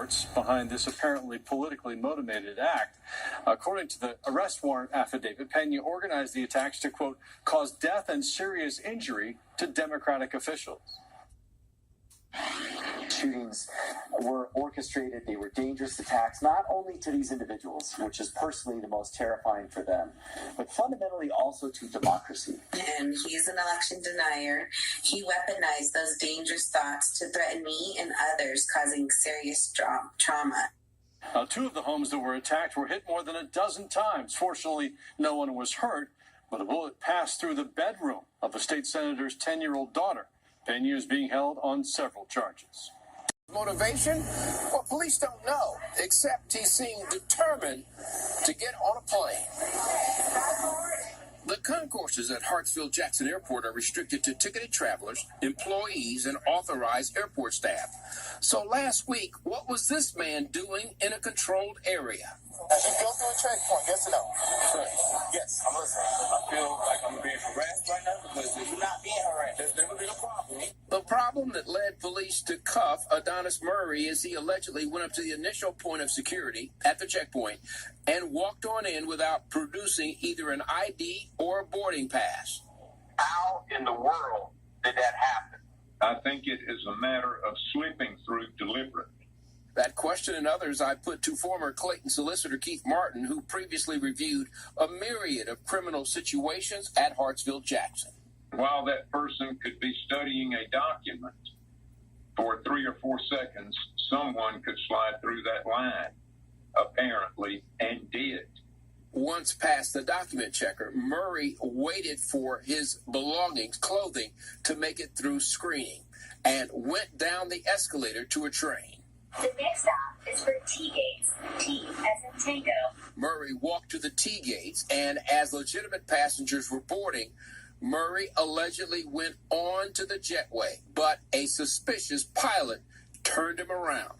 reports behind this apparently politically motivated act. According to the arrest warrant affidavit, Pena organized the attacks to, quote, cause death and serious injury to Democratic officials. Shootings were orchestrated. They were dangerous attacks, not only to these individuals, which is personally the most terrifying for them, but fundamentally also to democracy. And he's an election denier. He weaponized those dangerous thoughts to threaten me and others, causing serious trauma. Two of the homes that were attacked were hit more than a dozen times. Fortunately, no one was hurt, but a bullet passed through the bedroom of the state senator's 10-year-old daughter. Pena is being held on several charges. Motivation? Well, police don't know, except he seemed determined to get on a plane. The concourses at Hartsfield-Jackson Airport are restricted to ticketed travelers, employees, and authorized airport staff. So last week, what was this man doing in a controlled area? As you go through a checkpoint, yes or no? Yes, I'm listening. I feel like I'm being harassed right now because if you're not being harassed, there's never been a problem. The problem that led police to cuff Adonis Murray is he allegedly went up to the initial point of security at the checkpoint and walked on in without producing either an ID or a boarding pass. How in the world did that happen? I think it is a matter of slipping through deliberately. That question and others I put to former Clayton solicitor Keith Martin, who previously reviewed a myriad of criminal situations at Hartsfield-Jackson. While that person could be studying a document for 3 or 4 seconds, someone could slide through that line, apparently, and did. Once past the document checker, Murray waited for his belongings, clothing, to make it through screening and went down the escalator to a train. The next stop is for T-gates. T as in Tango. Murray walked to the T-gates, and as legitimate passengers were boarding, Murray allegedly went on to the jetway, but a suspicious pilot turned him around.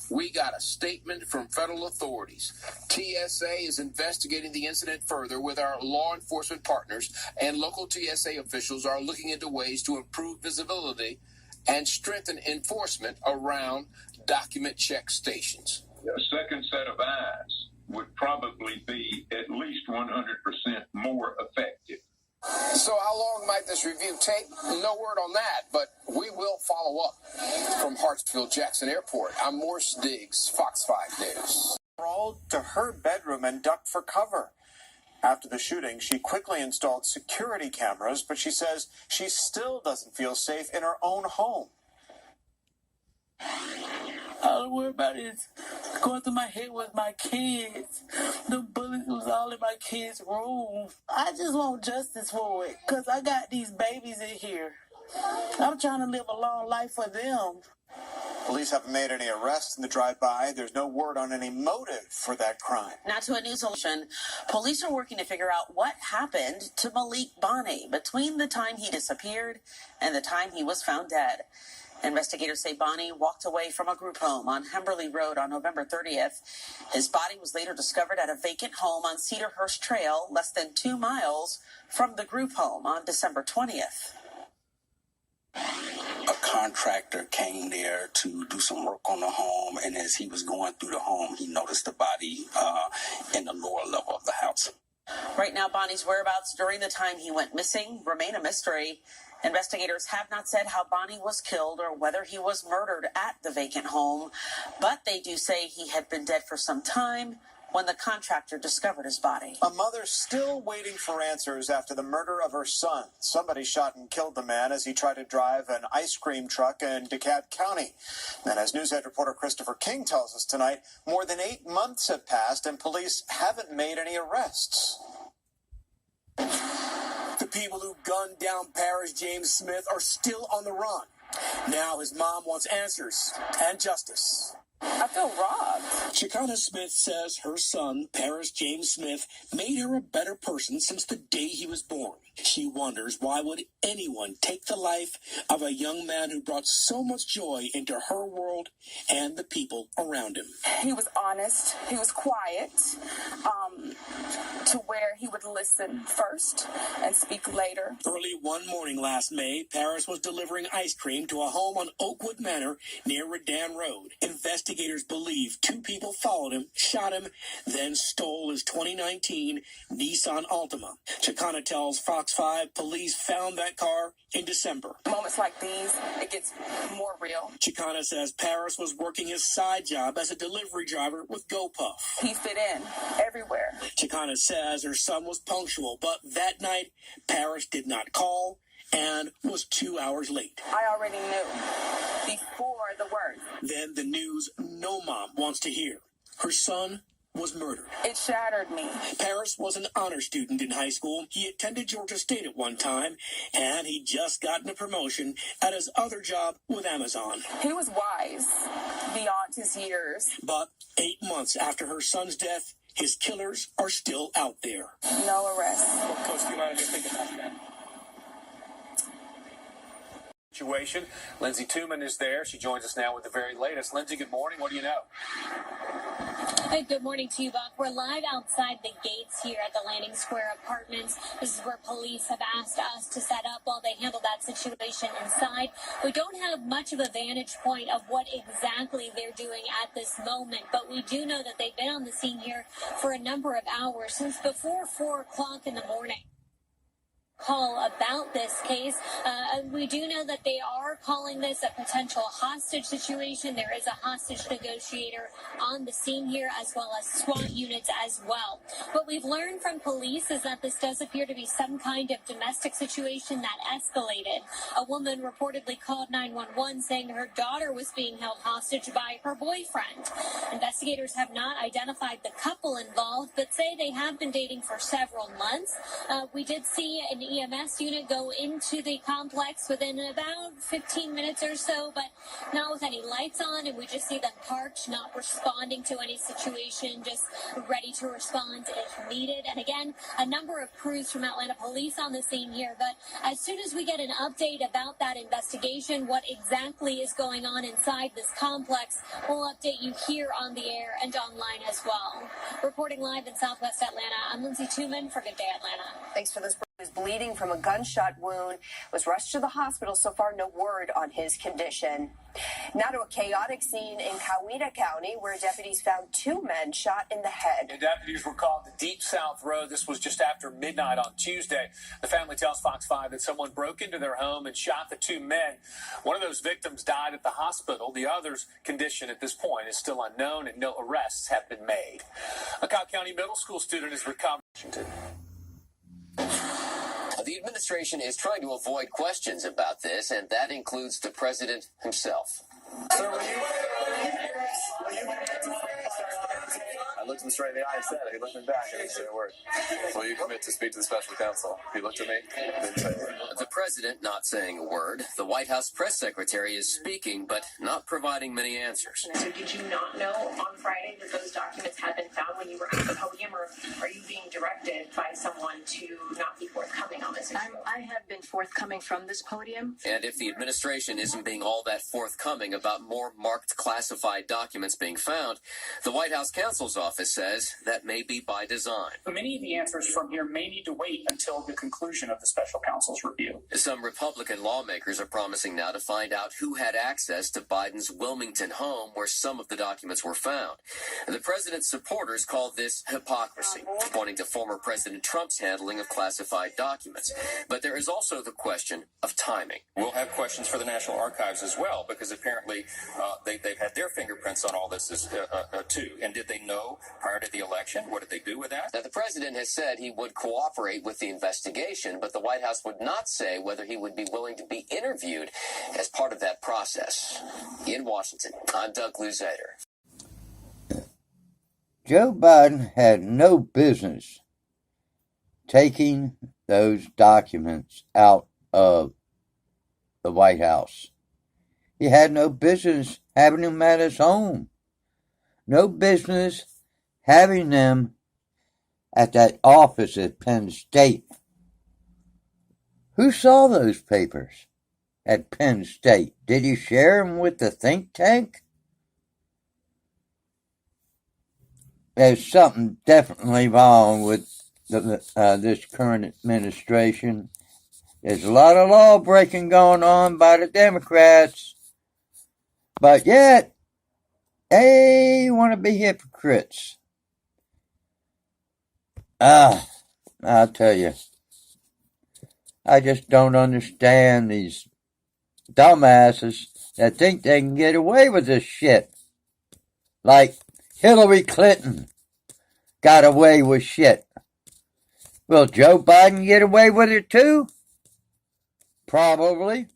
We got a statement from federal authorities. TSA is investigating the incident further with our law enforcement partners, and local TSA officials are looking into ways to improve visibility and strengthen enforcement around document check stations. A second set of eyes would probably be at least 100% more effective. So how long might this review take? No word on that, but we will follow up. From Hartsfield-Jackson Airport, I'm Morse Diggs, Fox 5 News. Crawled to her bedroom and ducked for cover. After the shooting, she quickly installed security cameras, but she says she still doesn't feel safe in her own home. All I worry about is going through my head with my kids. The bullets was all in my kids' room. I just want justice for it, because I got these babies in here. I'm trying to live a long life for them. Police haven't made any arrests in the drive-by. There's no word on any motive for that crime. Now to a new solution. Police are working to figure out what happened to Malik Bonney between the time he disappeared and the time he was found dead. Investigators say Bonney walked away from a group home on Hemberley Road on November 30th. His body was later discovered at a vacant home on Cedarhurst Trail, less than 2 miles from the group home on December 20th. A contractor came there to do some work on the home, and as he was going through the home, he noticed the body in the lower level of the house. Right now, Bonnie's whereabouts during the time he went missing remain a mystery. Investigators have not said how Bonney was killed or whether he was murdered at the vacant home, but they do say he had been dead for some time when the contractor discovered his body. A mother still waiting for answers after the murder of her son. Somebody shot and killed the man as he tried to drive an ice cream truck in DeKalb County. And as Newshead reporter Christopher King tells us tonight, more than 8 months have passed and police haven't made any arrests. The people who gunned down Paris James Smith are still on the run. Now his mom wants answers and justice. I feel robbed. Shekinah Smith says her son, Paris James Smith, made her a better person since the day he was born. She wonders why would anyone take the life of a young man who brought so much joy into her world and the people around him. He was honest. He was quiet. to where he would listen first and speak later. Early one morning last May, Paris was delivering ice cream to a home on Oakwood Manor near Redan Road. Investigators believe two people followed him, shot him, then stole his 2019 Nissan Altima. Chicana tells Fox 5 police found that car in December. Moments like these, it gets more real. Chicana says Paris was working his side job as a delivery driver with GoPuff. He fit in everywhere. Chicana says her son was punctual, but that night, Paris did not call and was 2 hours late. I already knew before the word. Then the news no mom wants to hear. Her son was murdered. It shattered me. Paris was an honor student in high school. He attended Georgia State at one time, and he'd just gotten a promotion at his other job with Amazon. He was wise beyond his years. But 8 months after her son's death, his killers are still out there. No arrest. Well, Coach, you mind to think about that? Situation. Lindsay Tuman is there. She joins us now with the very latest. Lindsay, good morning. What do you know? Hey, good morning to you, Buck. We're live outside the gates here at the Landing Square Apartments. This is where police have asked us to set up while they handle that situation inside. We don't have much of a vantage point of what exactly they're doing at this moment, but we do know that they've been on the scene here for a number of hours, since before 4 o'clock in the morning. Call about this case. We do know that they are calling this a potential hostage situation. There is a hostage negotiator on the scene here, as well as SWAT units as well. What we've learned from police is that this does appear to be some kind of domestic situation that escalated. A woman reportedly called 911 saying her daughter was being held hostage by her boyfriend. Investigators have not identified the couple involved, but say they have been dating for several months. We did see an EMS unit go into the complex within about 15 minutes or so, but not with any lights on, and we just see them parked, not responding to any situation, just ready to respond if needed. And again, a number of crews from Atlanta Police on the scene here, but as soon as we get an update about that investigation, what exactly is going on inside this complex, we'll update you here on the air and online as well. Reporting live in Southwest Atlanta, I'm Lindsay Tuman for Good Day Atlanta. Thanks for this. He was bleeding from a gunshot wound, was rushed to the hospital. So far, no word on his condition. Now to a chaotic scene in Coweta County, where deputies found 2 men shot in the head. The deputies were called to Deep South Road. This was just after midnight on Tuesday. The family tells Fox 5 that someone broke into their home and shot the 2 men. One of those victims died at the hospital. The other's condition at this point is still unknown, and no arrests have been made. A Cobb County middle school student is recovering. The administration is trying to avoid questions about this, and that includes the president himself. Sir, I looked him straight in the eye and said it. He looked me back and didn't say a word. Will you commit to speak to the special counsel? He looked at me and didn't say a word. The president not saying a word. The White House press secretary is speaking, but not providing many answers. So did you not know on Friday that those documents had been found when you were at the podium, or are you being directed by someone to not be forthcoming on this issue? I have been forthcoming from this podium. And if the administration isn't being all that forthcoming about more marked classified documents being found, the White House counsel's office says that may be by design. Many of the answers from here may need to wait until the conclusion of the special counsel's review. Some Republican lawmakers are promising now to find out who had access to Biden's Wilmington home where some of the documents were found. The president's supporters called this hypocrisy, pointing to former President Trump's handling of classified documents. But there is also the question of timing. We'll have questions for the National Archives as well, because apparently they've had their fingerprints on all this too. And did they know prior to the election? What did they do with that? Now, the president has said he would cooperate with the investigation, but the White House would not say whether he would be willing to be interviewed as part of that process. In Washington, I'm Doug Luzader. Joe Biden had no business taking those documents out of the White House. He had no business having them at his home. No business having them at that office at Penn State. Who saw those papers at Penn State? Did he share them with the think tank? there's something definitely wrong with this current administration. There's a lot of law breaking going on by the Democrats, but yet they want to be hypocrites. I'll tell you, I just don't understand these dumbasses that think they can get away with this shit. Like Hillary Clinton got away with shit. Will Joe Biden get away with it too? Probably.